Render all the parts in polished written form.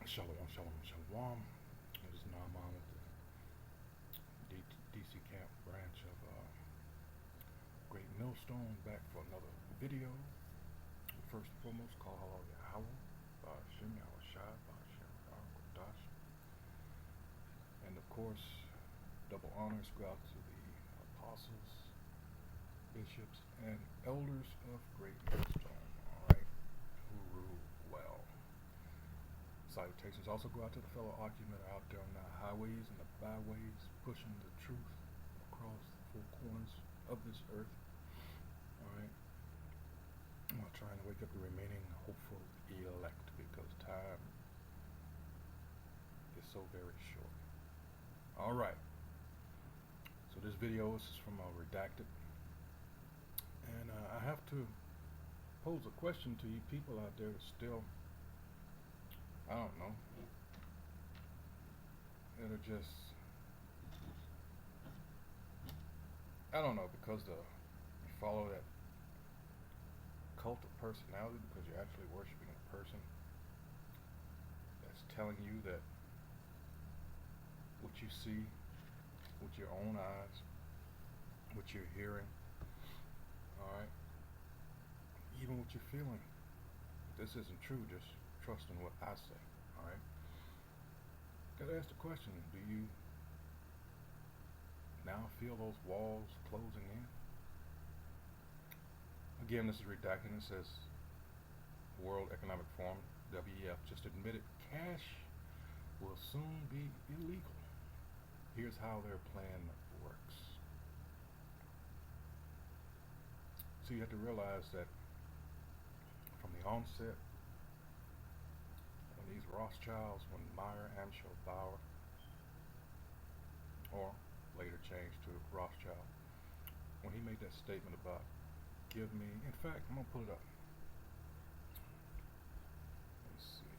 Shalom, shalom, shalom. This is Naaman with the DC Camp branch of Great Millstone, back for another video. First and foremost, call Allah Yahweh, Ba'ashem Yahushai, Ba'ashem Kodash. And of course, double honors go out to the apostles, bishops, and elders of Great Millstone, alright, who rule well. Salutations also go out to the fellow occupant out there on the highways and the byways, pushing the truth across the four corners of this earth. Alright. I'm trying to wake up the remaining hopeful elect because time is so very short. Alright. So this video is from Redacted. And I have to pose a question to you people out there that still, I don't know, that are just, I don't know, because you follow that cult of personality because you're actually worshiping a person that's telling you that what you see with your own eyes, what you're hearing, alright, even what you're feeling, this isn't true, just trust in what I say, alright? Gotta ask the question, do you now feel those walls closing in? Again, this is Redacted. It says World Economic Forum, WEF, just admitted cash will soon be illegal. Here's how their plan works. So you have to realize that from the onset, when these Rothschilds, when Meyer, Amschel, Bauer, or later changed to Rothschild, when he made that statement about give me, in fact, I'm gonna pull it up. Let's see.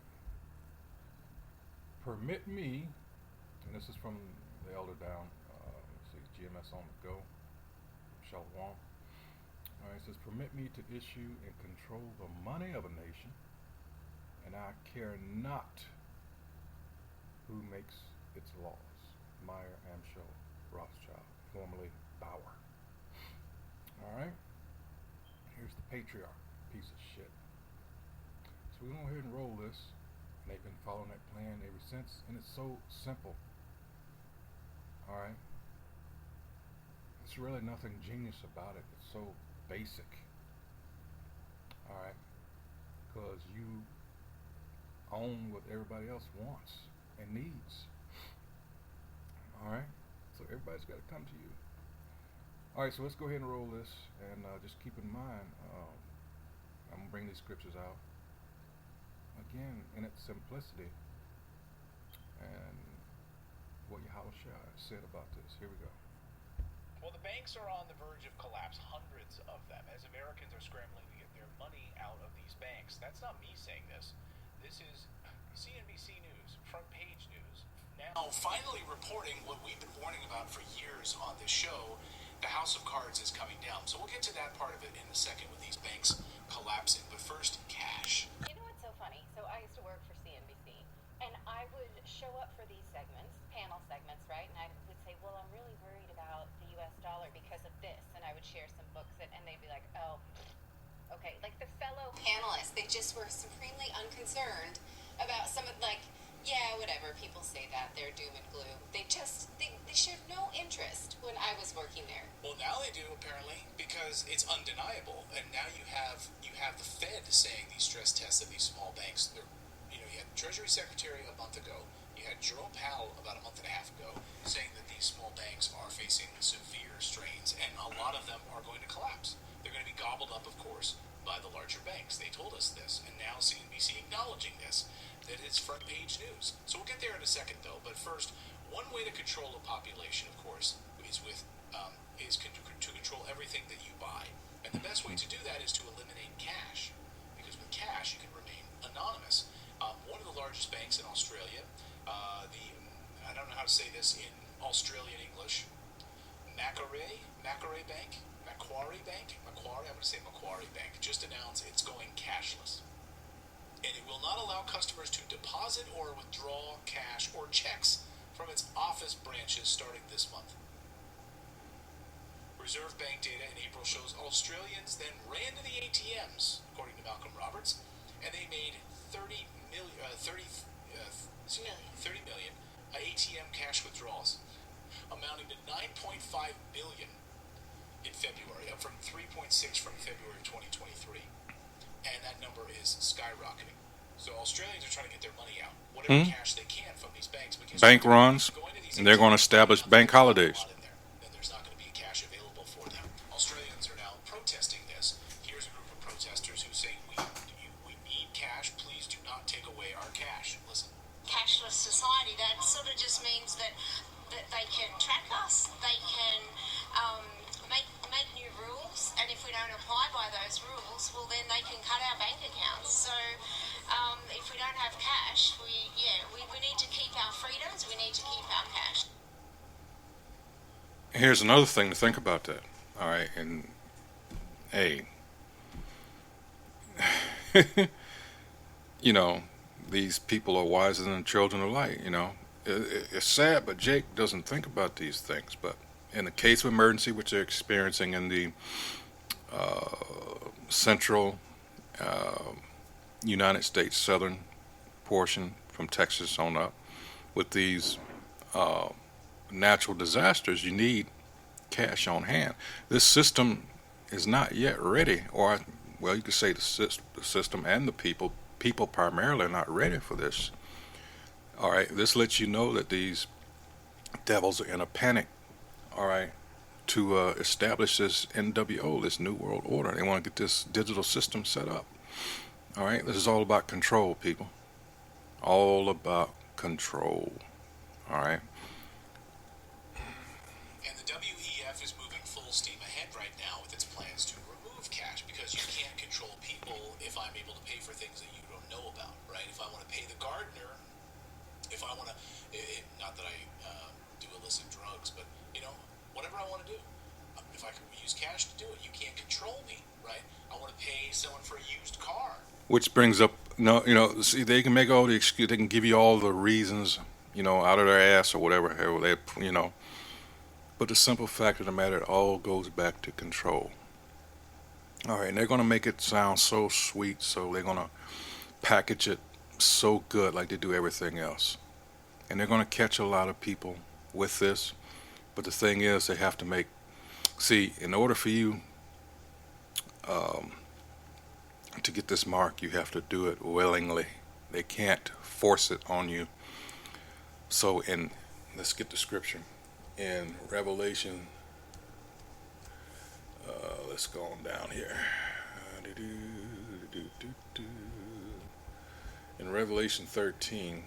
Permit me, and this is from the elder down, let's see, GMS on the go, Shalom. Alright, it says, permit me to issue and control the money of a nation, and I care not who makes its laws. Meyer, Amschel, Rothschild, formerly Bauer. Alright, here's the patriarch, piece of shit. So we're going to go ahead and roll this, and they've been following that plan ever since, and it's so simple. Alright, it's really nothing genius about it, it's so basic. Alright, because you own what everybody else wants and needs. Alright, so everybody's got to come to you. Alright, so let's go ahead and roll this, and just keep in mind, I'm going to bring these scriptures out again in its simplicity and what Yahushua said about this. Here we go. Well, the banks are on the verge of collapse, hundreds of them, as Americans are scrambling to get their money out of these banks. That's not me saying this. This is CNBC News, front page news. Now, finally reporting what we've been warning about for years on this show, the house of cards is coming down. So we'll get to that part of it in a second with these banks collapsing. But first, cash. You know what's so funny? So I used to work for CNBC, and I would show up for these segments, panel segments, right? And I would say, well, I'm really worried about the US dollar because of this. And I would share some books, and they'd be like, oh, okay. Like the fellow panelists, they just were supremely unconcerned about some of, like, yeah, whatever, people say that, they're doom and gloom. They showed no interest when I was working there. Well, now they do, apparently, because it's undeniable. And now you have the Fed saying these stress tests of these small banks, you had the Treasury Secretary a month ago, you had Jerome Powell about a month and a half ago saying that these small banks are facing severe strains, and a lot of them are going to collapse. They're going to be gobbled up, of course, by the larger banks. They told us this, and now CNBC acknowledging this, that it's front page news. So we'll get there in a second, though. But first, one way to control a population, of course, is to control everything that you buy. And the best way to do that is to eliminate cash, because with cash you can remain anonymous. One of the largest banks in Australia, I don't know how to say this in Australian English, Macquarie Bank, I'm going to say Macquarie Bank, just announced it's going cashless. And it will not allow allow customers to deposit or withdraw cash or checks from its office branches starting this month. Reserve Bank data in April shows Australians then ran to the ATMs, according to Malcolm Roberts, and they made 30 million ATM cash withdrawals, amounting to 9.5 billion in February, up from 3.6 from February 2023, and that number is skyrocketing. So Australians are trying to get their money out, whatever cash they can from these banks. But Bank runs, and they're going to establish bank holidays. Then there's not going to be cash available for them. Australians are now protesting this. Here's a group of protesters who say, we need cash. Please do not take away our cash. Listen. Cashless society, that sort of just means that they can track us, they can make new rules, and if we don't apply by those rules, well then they can cut our bank accounts. So if we don't have cash, we need to keep our freedoms, we need to keep our cash. Here's another thing to think about that. All right, and hey, you know, these people are wiser than children of light. You know, it's sad, but Jake doesn't think about these things. But in the case of emergency, which they're experiencing in the central United States, southern portion from Texas on up, with these natural disasters, you need cash on hand. This system is not yet ready, or, well, you could say the system and the people primarily are not ready for this. All right, this lets you know that these devils are in a panic, all right, to establish this NWO, this New World Order. They want to get this digital system set up. All right, this is all about control, people. All about control. All right. And the WEF is moving full steam ahead right now with its plans to remove cash, because you can't control people if I'm able to pay for things that you don't know about, right? If I want to pay the gardener, if I want to, not that I do illicit drugs, but, you know, whatever I want to do, if I can use cash to do it, you can't control me, right? I want to pay someone for a used car. Which brings up, no, you know, see, they can make all the excuse, they can give you all the reasons, you know, out of their ass or whatever, you know. But the simple fact of the matter, it all goes back to control. All right, and they're going to make it sound so sweet, so they're going to package it so good like they do everything else. And they're going to catch a lot of people with this. But the thing is, they have to make, see, in order for you to get this mark, you have to do it willingly. They can't force it on you. So let's get the scripture. In Revelation, let's go on down here. In Revelation 13,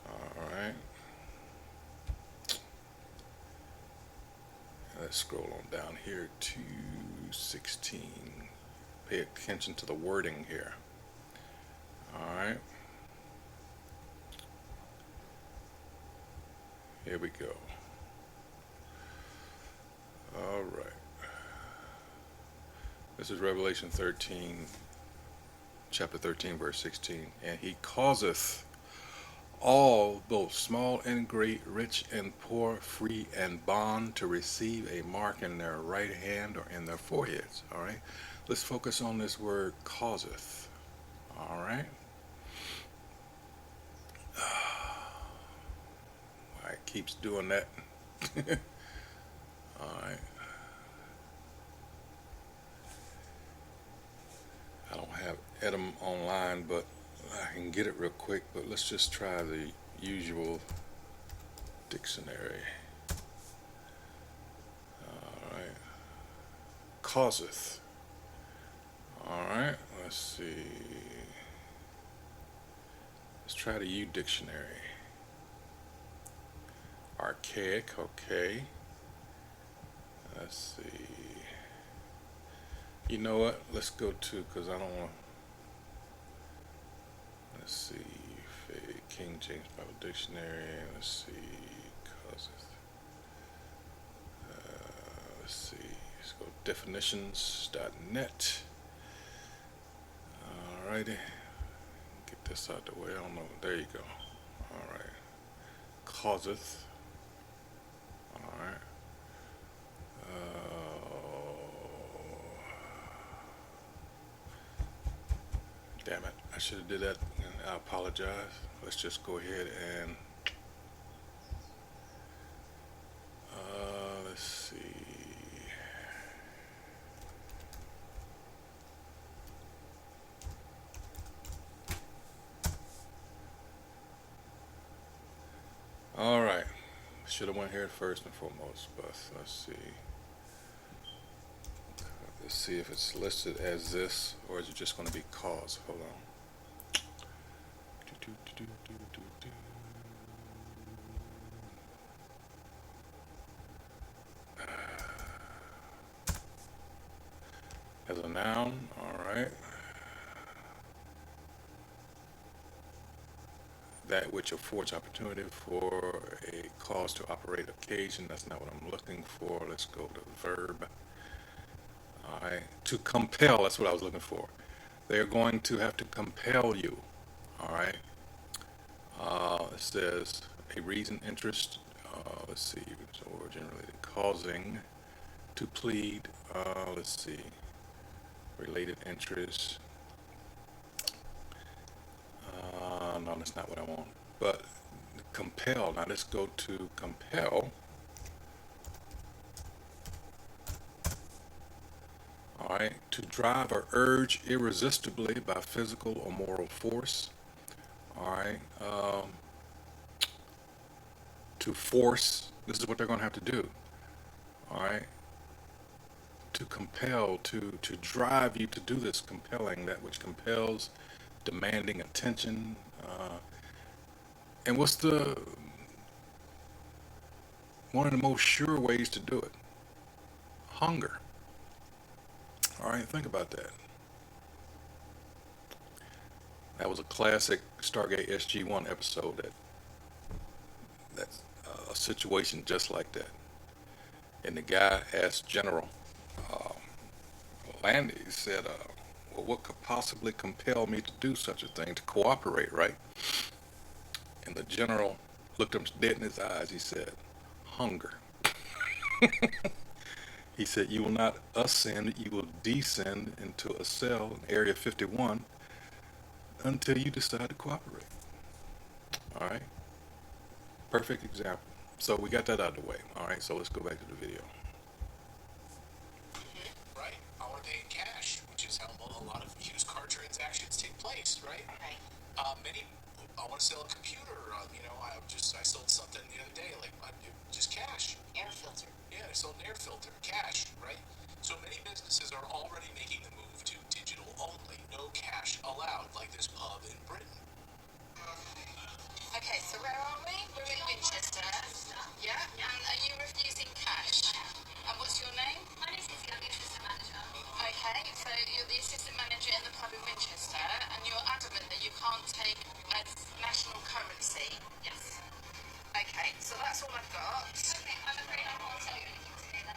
all right. Let's scroll on down here to 16. Pay attention to the wording here. All right. Here we go. All right. This is Revelation 13, chapter 13, verse 16. And he causeth all, both small and great, rich and poor, free and bond, to receive a mark in their right hand or in their foreheads. All right. Let's focus on this word causeth. All right. It keeps doing that. All right. I don't have Edom online, but I can get it real quick. But let's just try the usual dictionary. All right. Causeth. All right. Let's see. Let's try the U dictionary. Archaic, okay. Let's see. You know what? Let's go to, because I don't want to. Let's see. King James Bible Dictionary. Let's see. Causeth. Let's see. Let's go definitions.net. All right. Alrighty. Get this out the way. I don't know. There you go. Alright. Causeth. Alright. Damn it. I should have did that and I apologize. Let's just go ahead and let's see. Alright. Should have went here first and foremost, but let's see. Let's see if it's listed as this or is it just going to be cause. Hold on. As a noun, alright. That which affords opportunity for a cause to operate occasion. That's not what I'm looking for. Let's go to verb. Alright. To compel, that's what I was looking for. They're going to have to compel you. Alright. It says a reason, interest, let's see, so origin related, causing, to plead, let's see, related interest. No, that's not what I want. But compel, now let's go to compel. Alright, to drive or urge irresistibly by physical or moral force. Alright, to force, this is what they're going to have to do. Alright, to compel, to drive you to do this, compelling, that which compels, demanding attention. And what's one of the most sure ways to do it? Hunger. Alright, think about that. That was a classic Stargate SG-1 episode, that's a situation just like that. And the guy asked General Landy, he said, well, what could possibly compel me to do such a thing, to cooperate, right? And the general looked him dead in his eyes. He said, hunger. He said, you will not ascend, you will descend into a cell in Area 51 until you decide to cooperate. All right? Perfect example. So we got that out of the way. All right, so let's go back to the video. Right. I want to pay in cash, which is how a lot of used car transactions take place, right? Right. I want to sell a computer. I sold something the other day, like just cash. Air filter. Yeah, I sold an air filter, cash, right? So many businesses are already making the move to digital only, no cash allowed, like this pub in Britain. Okay, so where are we? We're in Winchester. Yeah? And are you refusing cash? And what's your name? My name is Izzy, I'm the assistant manager. Okay, so you're the assistant manager in the pub in Winchester, and you're adamant that you can't take as national currency. Yes. Okay, so that's all I've got. Okay, I'm afraid I can't tell you anything today then.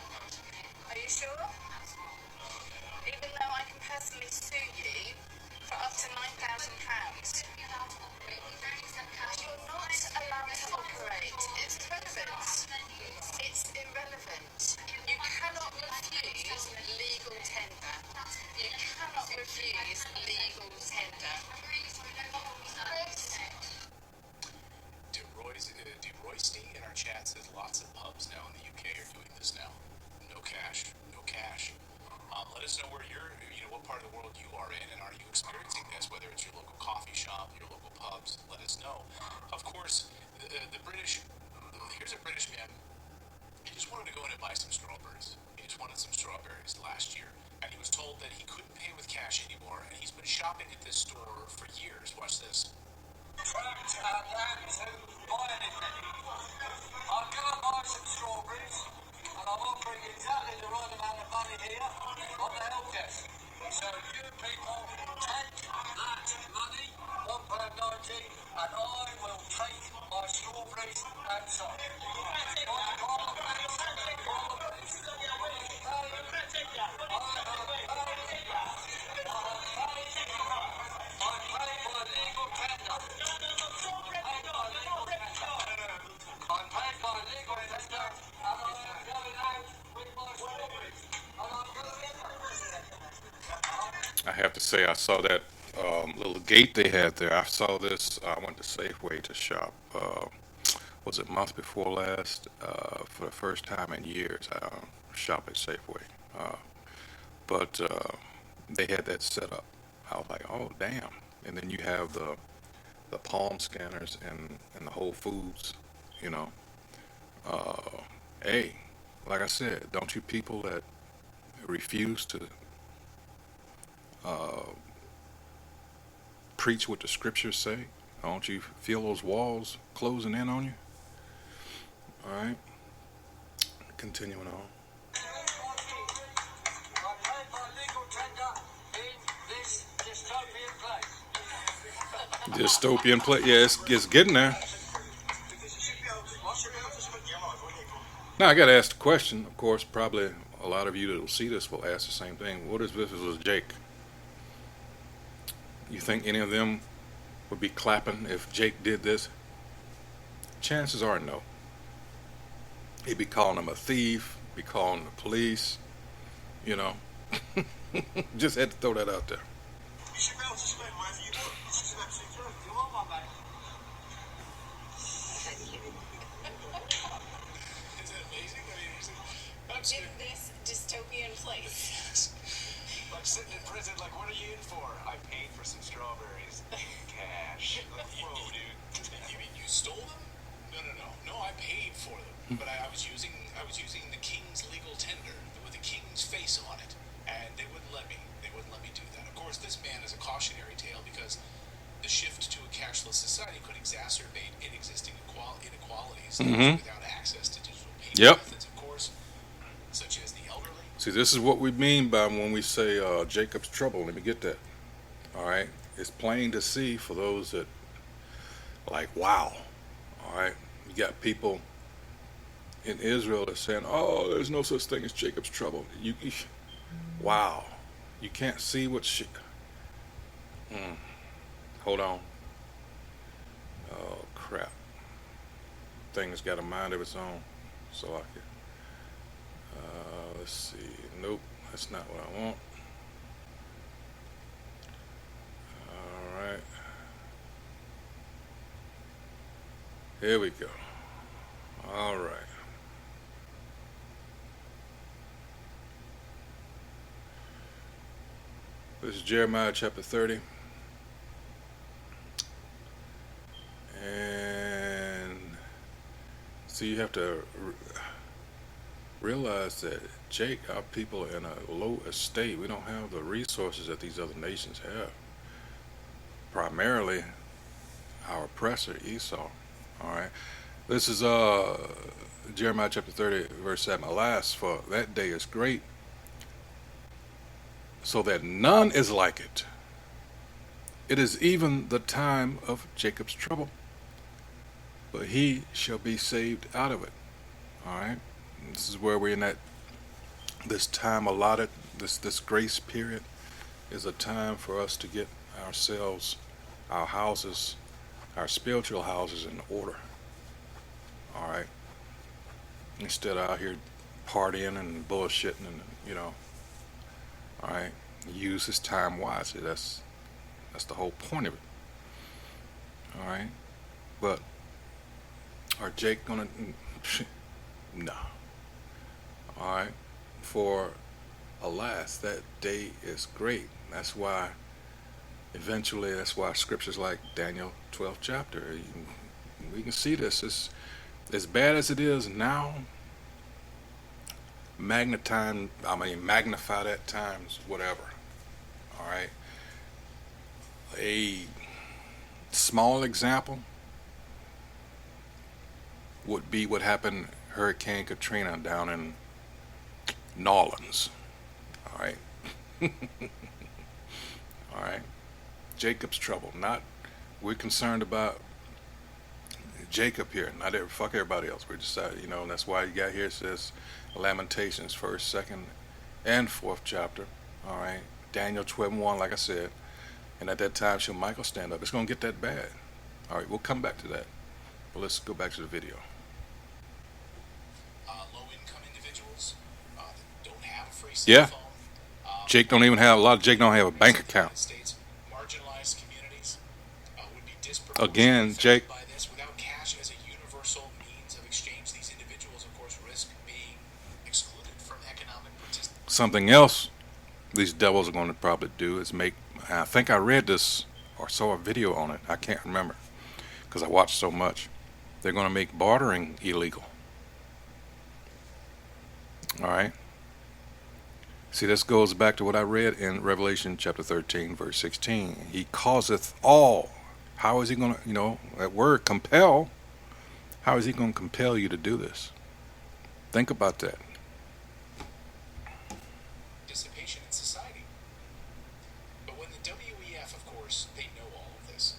Are you sure? Even though I can personally sue you for up to £9,000. You're not allowed to operate. It's irrelevant. It's irrelevant. You cannot refuse legal tender. You cannot refuse legal tender. DeRoysty in our chat says lots of pubs now in the UK are doing this now. No cash, no cash. Let us know what part of the world you are in, and are you experiencing this? Whether it's your local coffee shop, your local pubs, let us know. Of course, the British. Here's a British man. He just wanted to go in and buy some strawberries. He just wanted some strawberries last year, and he was told that he couldn't pay with cash anymore. And he's been shopping at this store for years. Watch this. Trying to buy anything. I'm going to buy some strawberries, and I'm offering exactly the right amount of money here on the help desk. So you people take that money, £1.90, and I will take my strawberries outside. I have to say, I saw that little gate they had there. I saw this. I went to Safeway to shop. Was it month before last? For the first time in years, I shop at Safeway. Uh, but they had that set up. I was like, oh damn! And then you have the palm scanners and the Whole Foods. You know, uh, hey, like I said, don't you people that refuse to uh, preach what the scriptures say? Don't you feel those walls closing in on you? All right, continuing on. I paid my legal tender in this dystopian place. Dystopian play. Yeah, it's getting there. Now I got to ask the question. Of course, probably a lot of you that will see this will ask the same thing. What if this was Jake? You think any of them would be clapping if Jake did this? Chances are no. He'd be calling him a thief, be calling the police, you know. Just had to throw that out there. You should be able to spend wherever you want. This is an absolute joke. You want one, mate? Is that amazing? I mean, I'm In this dystopian place. Like sitting in prison, like, what are you in for? I paid for some strawberries. Cash. Like, whoa, dude. You mean you stole them? No, no, no, no. I paid for them, but I was using the king's legal tender with the king's face on it, and they wouldn't let me. They wouldn't let me do that. Of course, this man is a cautionary tale because the shift to a cashless society could exacerbate existing inequalities Mm-hmm. without access to digital payment Yep. methods, of course, such as the elderly. See, this is what we mean by when we say Jacob's trouble. Let me get that. All right. It's plain to see for those that like, wow. All right. You got people in Israel that's saying, oh, there's no such thing as Jacob's trouble. Wow. You can't see what she. Mm, hold on. Oh, crap. Thing's got a mind of its own. So I can. Let's see. Nope. That's not what I want. All right. Here we go. All right. This is Jeremiah chapter 30. And so you have to realize that Jake, our people are in a low estate. We don't have the resources that these other nations have. Primarily our oppressor Esau. All right. This is Jeremiah chapter 30, verse 7. Alas, for that day is great, so that none is like it. It is even the time of Jacob's trouble, but he shall be saved out of it. All right. This is where we're in that this time allotted, this grace period is a time for us to get ourselves, our houses, our spiritual houses in order. All right. Instead of out here partying and bullshitting and all right. Use his time wisely. That's the whole point of it. All right. But are Jake gonna? No. All right. For alas, that day is great. That's why. Eventually, that's why scriptures like Daniel 12th chapter. We can see this. It's as bad as it is now. Magnify that times whatever. All right. A small example would be what happened Hurricane Katrina down in New Orleans. All right. All right. Jacob's trouble. Not we're concerned about Jacob here. Not fuck everybody else. We're just and that's why you got here it says Lamentations, first, second, and fourth chapter. All right. Daniel 12:1, like I said. And at that time shall Michael stand up. It's gonna get that bad. All right, we'll come back to that. But let's go back to the video. Low-income individuals that don't have a free cell Yeah. phone, Jake don't even have a lot of Jake don't have a bank account. States, marginalized communities would be disproportionately Again, Jake, affected by this. Without cash as a universal means of exchange, these individuals, of course, risk being excluded from economic participation. something else these devils are going to probably do is make. I think I read this or saw a video on it. I can't remember because I watched so much. They're going to make bartering illegal. All right. See, this goes back to what I read in Revelation chapter 13, verse 16. He causeth all. How is he going to, that word compel? How is he going to compel you to do this? Think about that. Participation in society. But when the WEF, of course, they know all of this.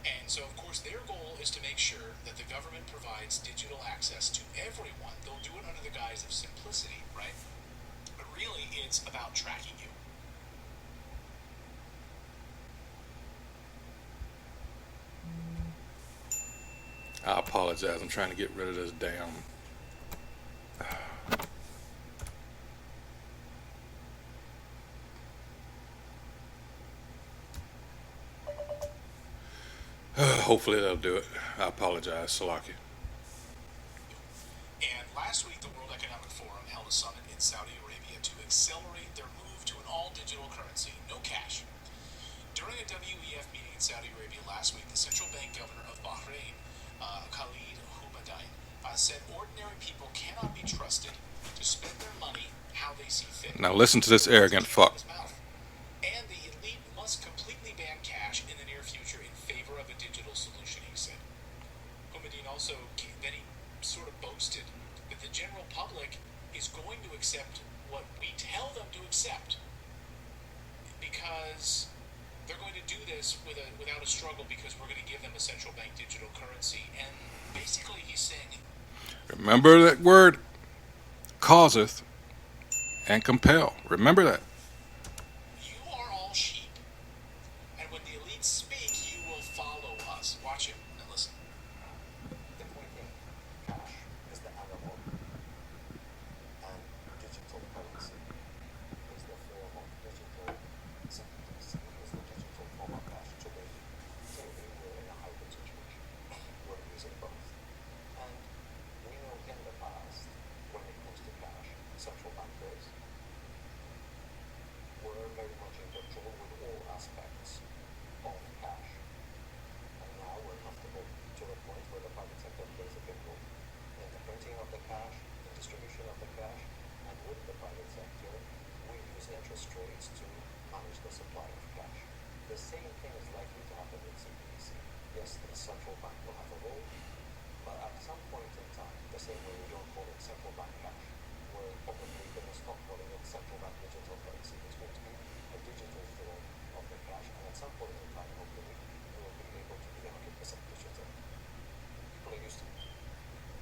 And so, of course, their goal is to make sure that the government provides digital access to everyone. They'll do it under the guise of simplicity, right? But really, it's about tracking you. I apologize. I'm trying to get rid of this damn. Hopefully that'll do it. I apologize, Salaki. And last week, the World Economic Forum held a summit in Saudi Arabia to accelerate their move to an all-digital currency, no cash. During a WEF meeting in Saudi Arabia last week, the central bank governor of Bahrain, Khalid Hubadain, said ordinary people cannot be trusted to spend their money how they see fit. Now listen to this arrogant fuck. And the elite must completely ban cash in the near future in favor of a digital solution, he said. Hubadain also then he sort of boasted that the general public is going to accept what we tell them to accept because they're going to do this without a struggle because we're going to give them a central bank digital currency. And basically he's saying, remember that word, causeth and compel. Remember that. you are all sheep, and when the elites speak, you will follow us. Watch it and listen. If we think cash is the animal and digital currency is the form of digital is the digital form of cash today, clearly we're in a hybrid situation. We're using both. And we know in the past, when it comes to cash, central bankers were very much in control with all aspects of cash. And now we're comfortable to the point where the private sector plays a big role in the printing of the cash, the distribution of the cash, and with the private sector, we use interest rates to manage the supply of cash. The same thing is likely to happen with CBDC. Yes, the central bank will have a role, but at some point in time, the same way we don't call it central bank cash, we're probably going to stop calling it central bank digital currency. It's going to be a digital form of the cash, and at some point in time, hopefully, we will be able to be 100% digital. People are used to it.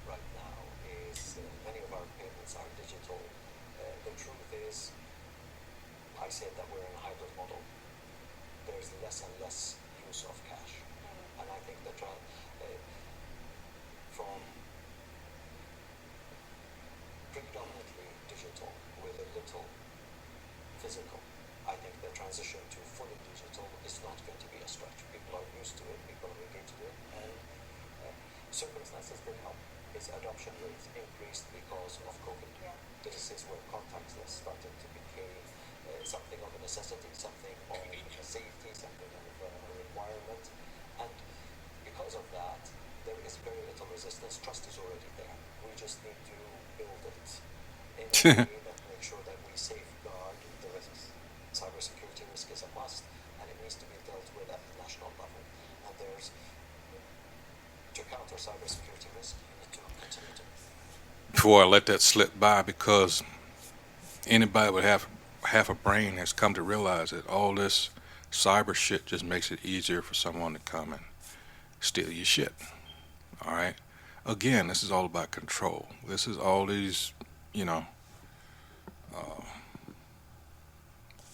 Right now is many of our payments are digital. The truth is, I said that we're in a hybrid model. There's less and less use of cash, and I think the from predominantly digital with a little physical, I think the transition to fully digital is not going to be a stretch. People are used to it, people are engaged to it, and circumstances did help. Its adoption rates increased because of COVID. Yeah. This is where contactless started to become something of a necessity, something of a safety, something of a requirement, and because of that, there is very little resistance. Trust is already there. We just need to build it in a way that makes sure that we safeguard the risks. Cybersecurity risk is a must, and it needs to be dealt with at the national level. And there's, to counter cybersecurity risk, you need to continue to. Before I let that slip by, because anybody with half a brain has come to realize that all this cyber shit just makes it easier for someone to come and steal your shit. All right. Again, this is all about control. This is all these,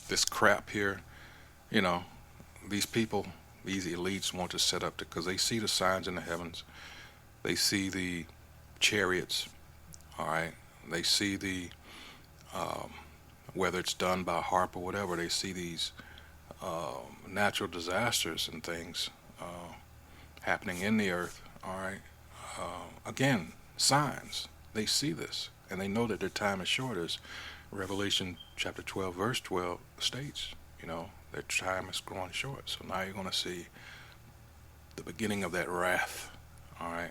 this crap here. These people, these elites want to set up because they see the signs in the heavens. They see the chariots. All right. They see the whether it's done by HARP or whatever, they see these natural disasters and things happening in the earth. All right. Again, signs. They see this and they know that their time is short, as Revelation chapter 12, verse 12 states. Their time is growing short. So now you're going to see the beginning of that wrath. All right.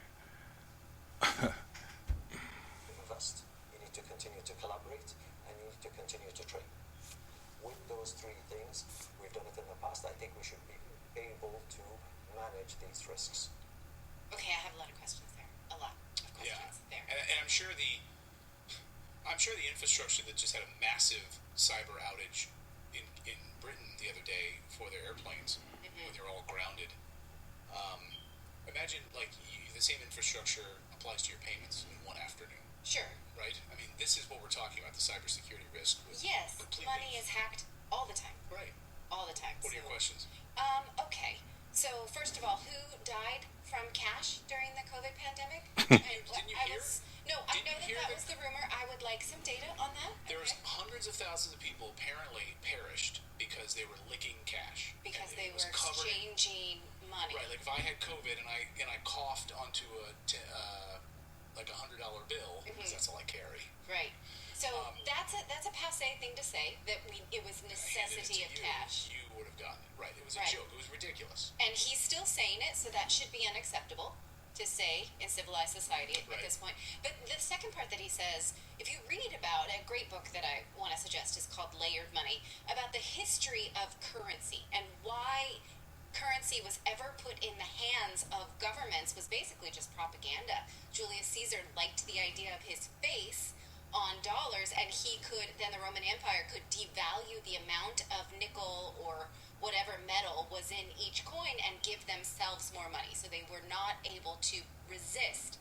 Invest. You need to continue to collaborate, and you need to continue to trade. With those three things, we've done it in the past. I think we should be able to manage these risks. Okay, I have a lot of questions there. A lot of Yeah, questions there. and I'm sure the infrastructure that just had a massive cyber outage in Britain the other day for their airplanes when they're all grounded. Imagine the same infrastructure applies to your payments in one afternoon, Sure. right? I mean, this is what we're talking about, the cybersecurity risk. Yes, completely. money is hacked all the time. Right. All the time. What are your questions? Okay. So first of all, who died from cash during the COVID pandemic? Didn't you hear? I Didn't know you hear that that? was the rumor. I would like some data on that. There's Okay. hundreds of thousands of people apparently perished because they were licking cash. Because And they it was were covered in- exchanging money. Right, like if I had COVID and I coughed onto like $100 bill, because that's all I carry. Right. So that's a passe thing to say that it was I handed it necessity to of you, cash. You would have gotten it. Right. It was a Right. joke. It was ridiculous. And he's still saying it, so that should be unacceptable to say in civilized society at Right. this point. But the second part that he says, if you read about a great book that I want to suggest is called Layered Money, about the history of currency and why currency was ever put in the hands of governments was basically just propaganda. Julius Caesar liked the idea of his face on dollars, and then the Roman Empire could devalue the amount of nickel or whatever metal was in each coin and give themselves more money. So they were not able to resist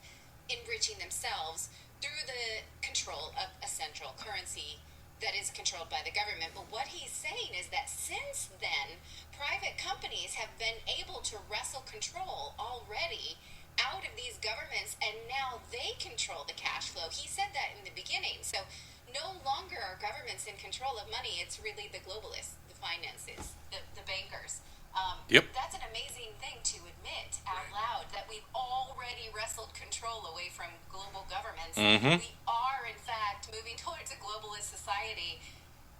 enriching themselves through the control of a central currency that is controlled by the government. But what he's saying is that since then, private companies have been able to wrestle control already out of these governments, and now they control the cash flow. He said that in the beginning. So no longer are governments in control of money. It's really the globalists, the finances, the bankers. Yep. That's an amazing thing to admit out loud, that we've already wrestled control away from global governments. We are, in fact, moving towards a globalist society.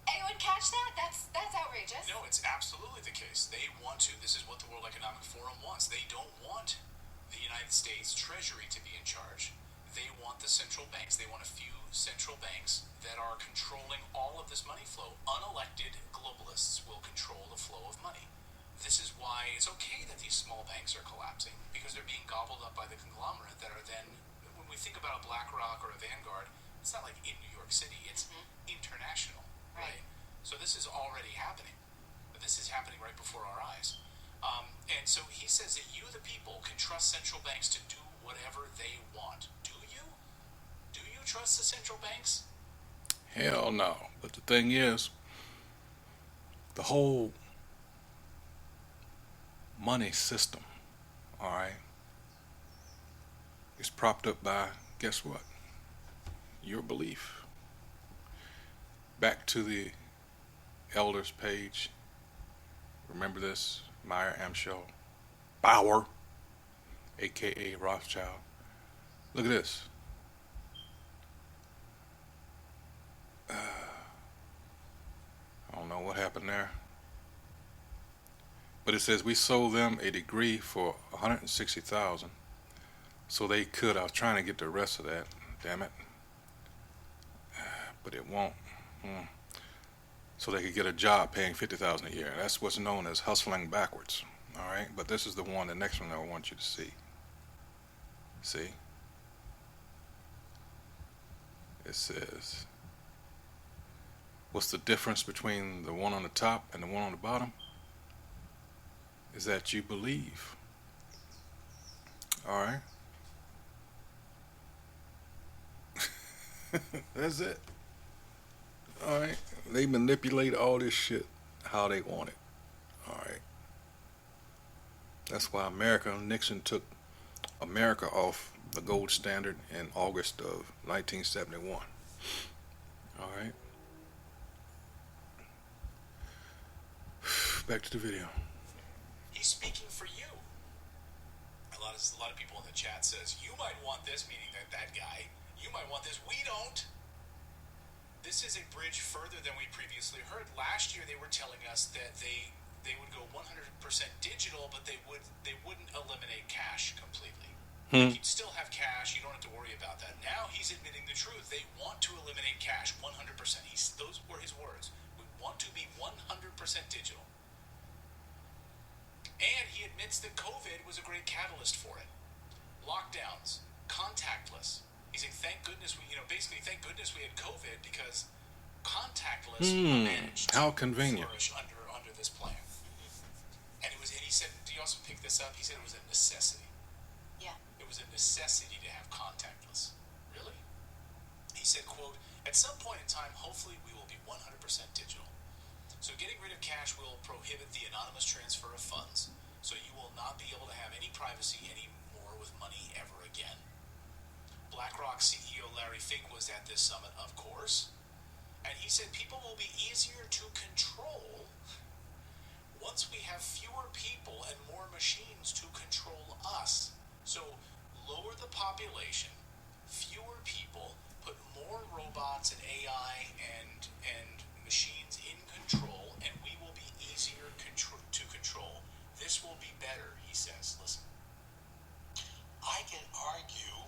Anyone catch that? That's outrageous. No, it's absolutely the case. They want to. This is what the World Economic Forum wants. They don't want the United States Treasury to be in charge. They want the central banks. They want a few central banks that are controlling all of this money flow. Unelected globalists will control the flow of money. This is why it's okay that these small banks are collapsing, because they're being gobbled up by the conglomerate that are then, when we think about a BlackRock or a Vanguard, it's not like in New York City, it's international, right? So this is already happening. This is happening right before our eyes. And so he says that you, the people, can trust central banks to do whatever they want. Do you? Do you trust the central banks? Hell no. But the thing is, the whole money system, all right, is propped up by, guess what? Your belief. Back to the elders page. Remember this? Meyer Amschel Bauer, aka Rothschild. Look at this. I don't know what happened there. But it says we sold them a degree for 160,000. So they could. I was trying to get the rest of that. Damn it. But it won't. So they could get a job paying 50,000 a year. That's what's known as hustling backwards. All right. But this is the next one I want you to see. See? It says, what's the difference between the one on the top and the one on the bottom? Is that you believe. All right. That's it. All right. They manipulate all this shit how they want it. All right. That's why Nixon took America off the gold standard in August of 1971. All right. back to the video. He's speaking for you. A lot of people in the chat says, you might want this, meaning that guy. You might want this. We don't. This is a bridge further than we previously heard. Last year they were telling us that they would go 100% digital, but they wouldn't eliminate cash completely. Like, you'd still have cash. You don't have to worry about that. Now he's admitting the truth. They want to eliminate cash 100%. Those were his words. We want to be 100% digital. And he admits that COVID was a great catalyst for it. Lockdowns, contactless. He's saying, thank goodness thank goodness we had COVID, because contactless managed How to convenient. flourish under this plan. And he said, do you also pick this up? He said it was a necessity. Yeah. It was a necessity to have contactless. Really? He said, quote, at some point in time, hopefully we will be 100% digital. So getting rid of cash will prohibit the anonymous transfer of funds. So you will not be able to have any privacy anymore with money ever again. BlackRock CEO Larry Fink was at this summit, of course. And he said people will be easier to control once we have fewer people and more machines to control us. So lower the population, fewer people, put more robots and AI and machines in control, and we will be easier to control. This will be better, he says. Listen. I can argue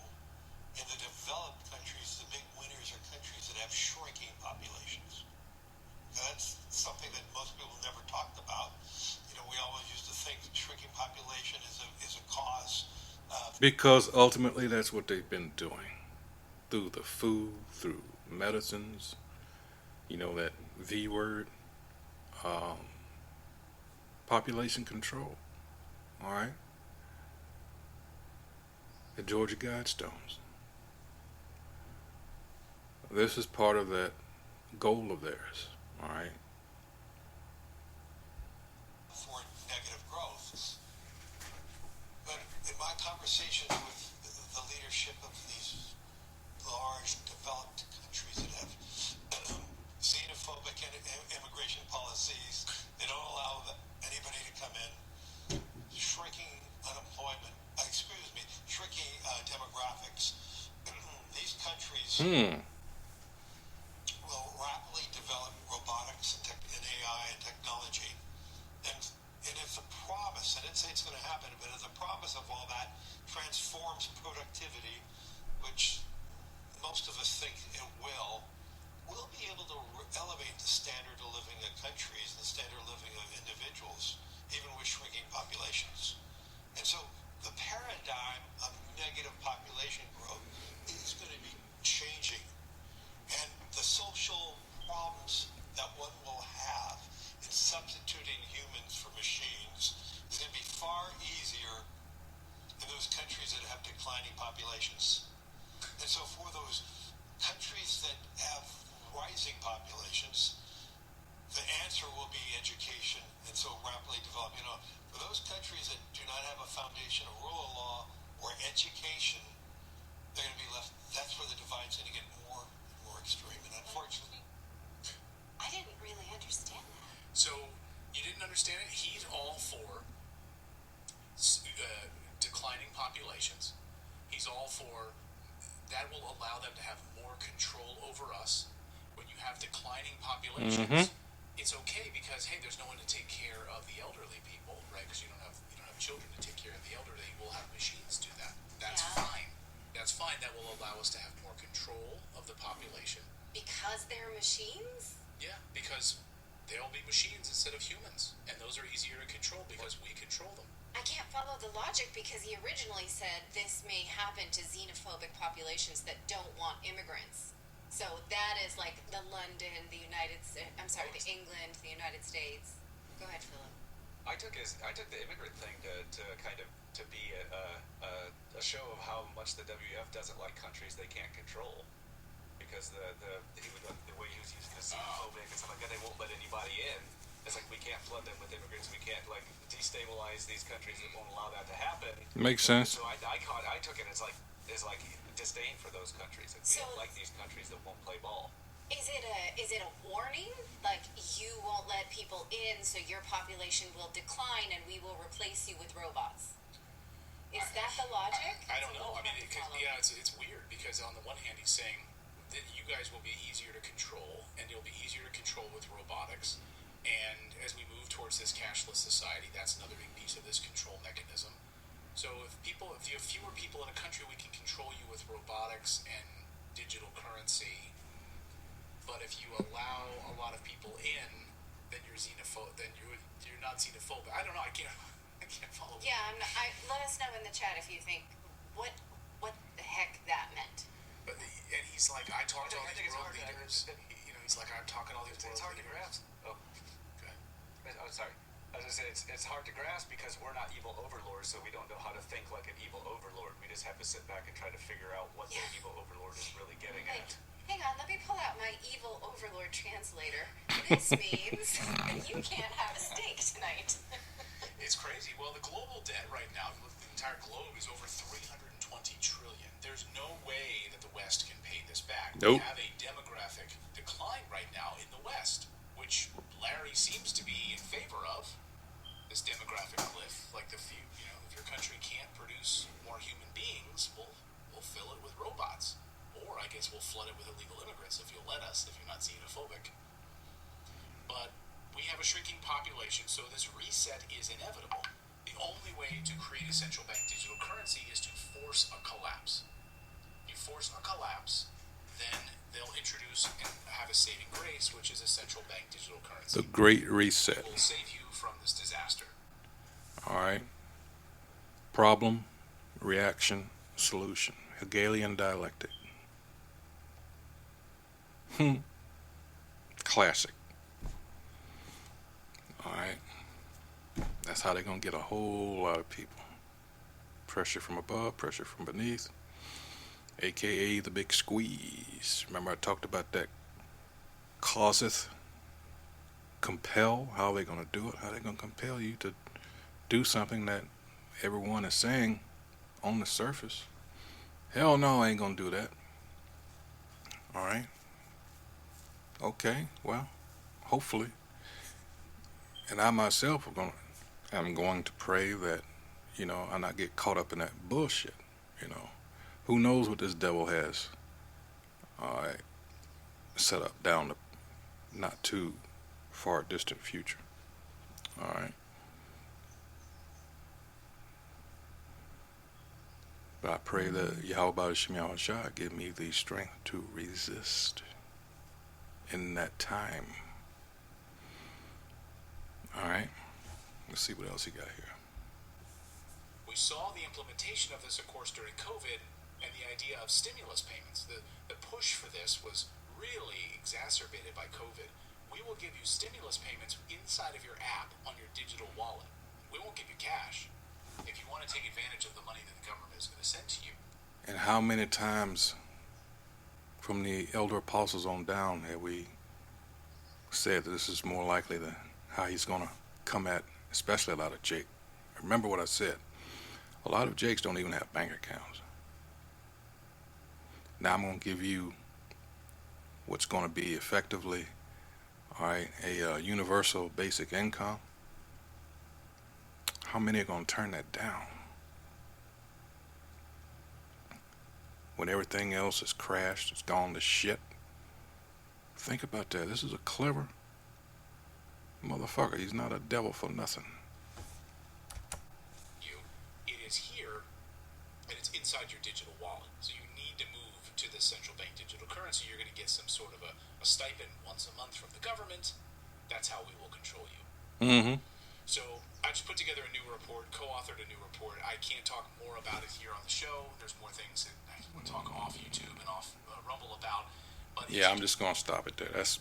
in the developed countries, the big winners are countries that have shrinking populations. That's something that most people never talked about. You know, we always used to think that shrinking population is a cause. Because ultimately that's what they've been doing. Through the food, through medicines, that V word, population control. All right? The Georgia Guidestones. This is part of that goal of theirs. All right? For negative growth. But in my conversations with the leadership of these large developed countries that have xenophobic immigration policies, they don't allow anybody to come in, shrinking unemployment, shrinking demographics. These countries will rapidly develop robotics and AI and technology. And if the promise, I didn't say it's going to happen, but if the promise of all that transforms productivity, which most of us think it will, we'll be able to elevate the standard of living of countries and the standard of living of individuals, even with shrinking populations. And so the paradigm of negative population growth is going to be changing. And the social problems that one will have in substituting humans for machines is going to be far easier in those countries that have declining populations. And so for those countries that have rising populations, the answer will be education, and so rapidly develop. For those countries that do not have a foundation of rule of law or education, they're going to be left. That's where the divide's going to get more and more extreme, and unfortunately, I didn't really understand that. So you didn't understand it? He's all for declining populations. He's all for that will allow them to have more control over us. When you have declining populations, it's okay because hey, there's no one to take care of the elderly people, right? Because you don't have children to take care of the elderly. We'll have machines do that. That's fine. That's fine. That will allow us to have more control of the population. Because they're machines? Yeah, because there'll be machines instead of humans, and those are easier to control because we control them. I can't follow the logic because he originally said this may happen to xenophobic populations that don't want immigrants. So that is like the London, the England, the United States. Go ahead, Philip. I took the immigrant thing to be a show of how much the WEF doesn't like countries they can't control, because the way he was using the xenophobic and stuff like that, they won't let anybody in. It's like we can't flood them with immigrants. We can't destabilize these countries that won't allow that to happen. Makes sense. So I took it as like disdain for those countries. Like, we don't like these countries that won't play ball. Is it a warning? Like, you won't let people in, so your population will decline, and we will replace you with robots. Is that the logic? I don't know. I mean, it's weird because on the one hand, he's saying that you guys will be easier to control, and you'll be easier to control with robotics. And as we move towards this cashless society, that's another big piece of this control mechanism. So if you have fewer people in a country, we can control you with robotics and digital currency. But if you allow a lot of people in, then you're you're not xenophobic. I don't know. I can't follow. Yeah, let us know in the chat if you think what the heck that meant. And he's like, I talked to all these world leaders. He's like, I'm talking to all these world leaders. It's hard to grasp. Oh, okay. Oh, sorry. I was gonna say it's hard to grasp because we're not evil overlords, so we don't know how to think like an evil overlord. We just have to sit back and try to figure out what the evil overlord is really getting at. Hang on, let me pull out my evil overlord translator. This means that you can't have a steak tonight. It's crazy. Well, the global debt right now, the entire globe, is over $320 trillion. There's no way that the West can pay this back. Nope. We have a demographic decline right now in the West, which Larry seems to be in favor of. This demographic cliff, like if your country can't produce more human beings, we'll fill it with robots, or I guess we'll flood it with illegal immigrants if you'll let us, if you're not xenophobic. But we have a shrinking population, so this reset is inevitable. The only way to create a central bank digital currency is to force a collapse. You force a collapse, then they'll introduce and have a saving grace, which is a central bank digital currency. The Great Reset. It will save you from this disaster. All right. Problem, reaction, solution. Hegelian dialectic. Classic. All right. That's how they're going to get a whole lot of people. Pressure from above, pressure from beneath, aka the big squeeze. Remember I talked about that causeth, compel. How are they going to do it? How are they going to compel you to do something that everyone is saying on the surface? Hell no, I ain't going to do that. All right. Okay, well, hopefully. And I myself am going to pray that, I not get caught up in that bullshit. Who knows what this devil has, all right, set up down the not too far distant future. All right. But I pray that Yahweh Shem Yahushua give me the strength to resist in that time. All right. Let's see what else he got here. We saw the implementation of this, of course, during COVID, and the idea of stimulus payments. The push for this was really exacerbated by COVID. We will give you stimulus payments inside of your app on your digital wallet. We won't give you cash. If you want to take advantage of the money that the government is going to send to you. And how many times from the elder apostles on down have we said that this is more likely than how he's going to come at, especially a lot of Jake. Remember what I said. A lot of Jakes don't even have bank accounts. Now I'm going to give you what's going to be effectively, all right, a universal basic income. How many are going to turn that down? When everything else is crashed, it's gone to shit. Think about that. This is a clever motherfucker. He's not a devil for nothing. It is here, and it's inside your digital wallet. So you need to move to this central bank digital currency. You're going to get some sort of a stipend once a month from the government. That's how we will control you. Mm-hmm. So I just put together a new report, co-authored a new report. I can't talk more about it here on the show. There's more things that I want to talk off YouTube and off Rumble about. But yeah, I'm just going to stop it there. That's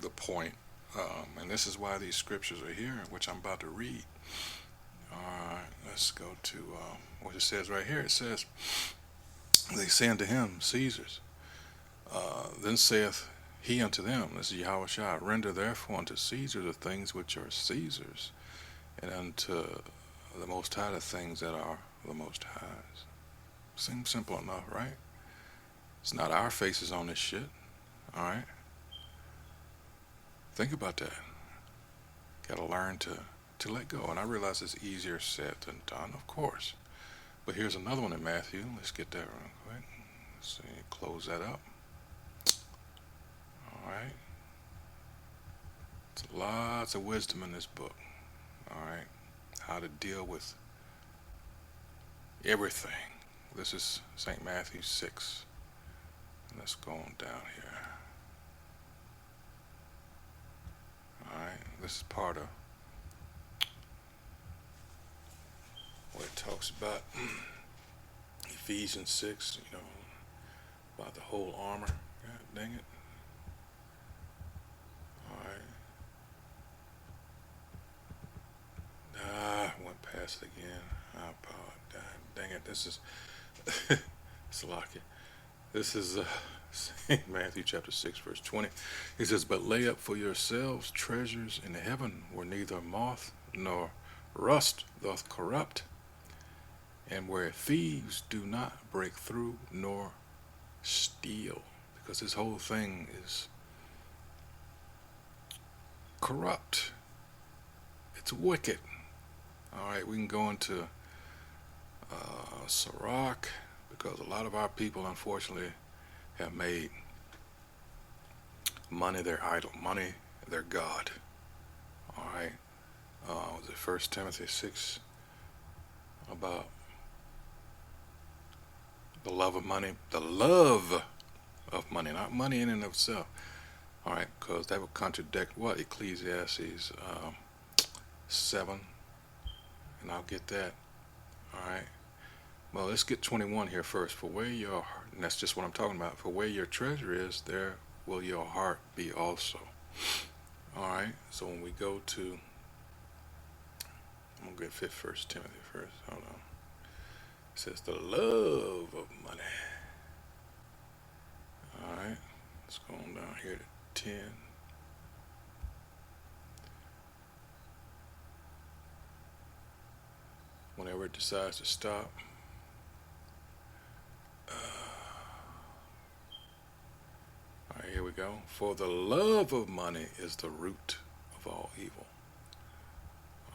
the point. And this is why these scriptures are here, which I'm about to read. All right, let's go to what it says right here. It says, they say unto him, Caesar's. Then saith he unto them, this is Yahushua, render therefore unto Caesar the things which are Caesar's, and unto the Most High the things that are the Most High's. Seems simple enough, right? It's not our faces on this shit. All right. Think about that. Got to learn to let go. And I realize it's easier said than done, of course. But here's another one in Matthew. Let's get that real quick. Let's see. Close that up. All right. There's lots of wisdom in this book. All right. How to deal with everything. This is St. Matthew 6. Let's go on down here. Alright, this is part of what it talks about Ephesians 6, about the whole armor. God dang it. Alright. Went past it again. I apologize. Dang it, this is Slocky. This is St. Matthew chapter 6, verse 20. He says, "But lay up for yourselves treasures in heaven, where neither moth nor rust doth corrupt, and where thieves do not break through nor steal." Because this whole thing is corrupt. It's wicked. All right, we can go into Sirach, because a lot of our people, unfortunately, have made money their idol, money their God. All right. Was it 1 Timothy 6 about the love of money? The love of money, not money in and of itself. All right, because that would contradict what? Ecclesiastes 7. And I'll get that. All right. Well, let's get 21 here first. For where your heart, and that's just what I'm talking about. For where your treasure is, there will your heart be also. All right. So when we go to, I'm gonna get 1 Timothy first. Hold on. It says the love of money. All right. Let's go on down here to 10. Whenever it decides to stop. Alright, here we go. For the love of money is the root of all evil.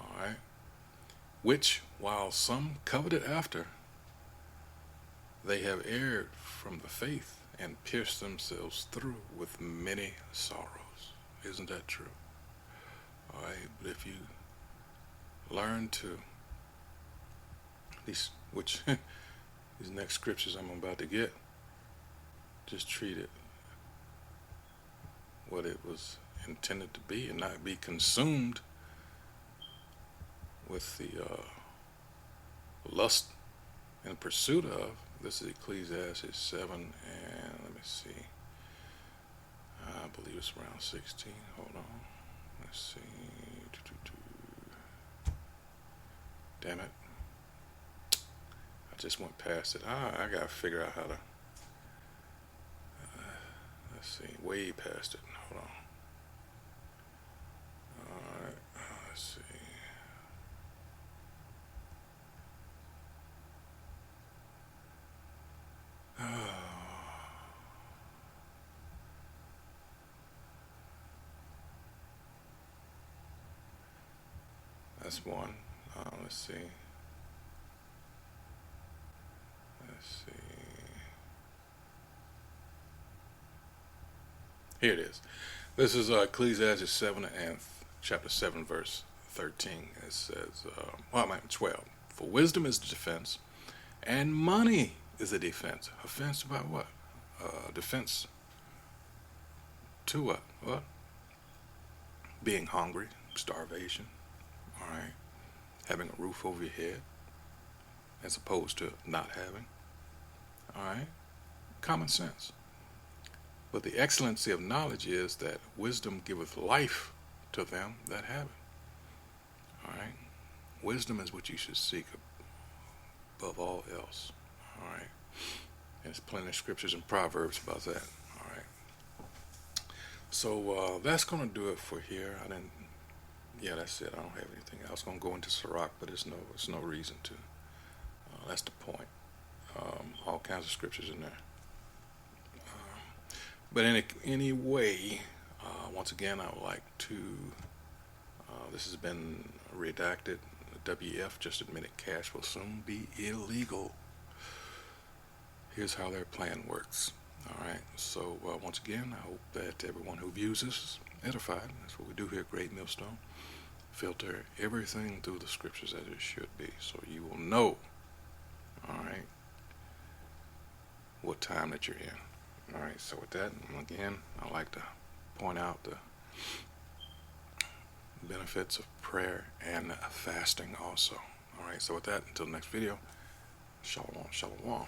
Alright. Which, while some coveted after, they have erred from the faith and pierced themselves through with many sorrows. Isn't that true? Alright, but if you learn to, these next scriptures I'm about to get, just treat it what it was intended to be and not be consumed with the lust and pursuit of. This is Ecclesiastes 7, and let me see, I believe it's around 16. Hold on, let's see. Damn it, I just went past it. I gotta figure out how to let's see, way past it. Hold on. Alright, let's see. That's one. Let's see. Let's see. Here it is. This is Ecclesiastes 7 and chapter 7, verse 13. It says, 12. For wisdom is the defense, and money is a defense. Offense about what? Defense to what? What? Being hungry, starvation, all right? Having a roof over your head, as opposed to not having, all right? Common sense. But the excellency of knowledge is that wisdom giveth life to them that have it. All right? Wisdom is what you should seek above all else. All right? And there's plenty of scriptures and proverbs about that. All right? So that's going to do it for here. That's it. I don't have anything else. I'm going to go into Sirach, but it's no reason to. That's the point. All kinds of scriptures in there. But anyway, once again, I would like to. This has been redacted. WF just admitted cash will soon be illegal. Here's how their plan works. All right. So once again, I hope that everyone who views this is edified. That's what we do here at Great Millstone. Filter everything through the scriptures as it should be, so you will know. All right. What time that you're in. All right. So with that, again, I like to point out the benefits of prayer and fasting also. All right. So with that, until the next video, shalom, shalom.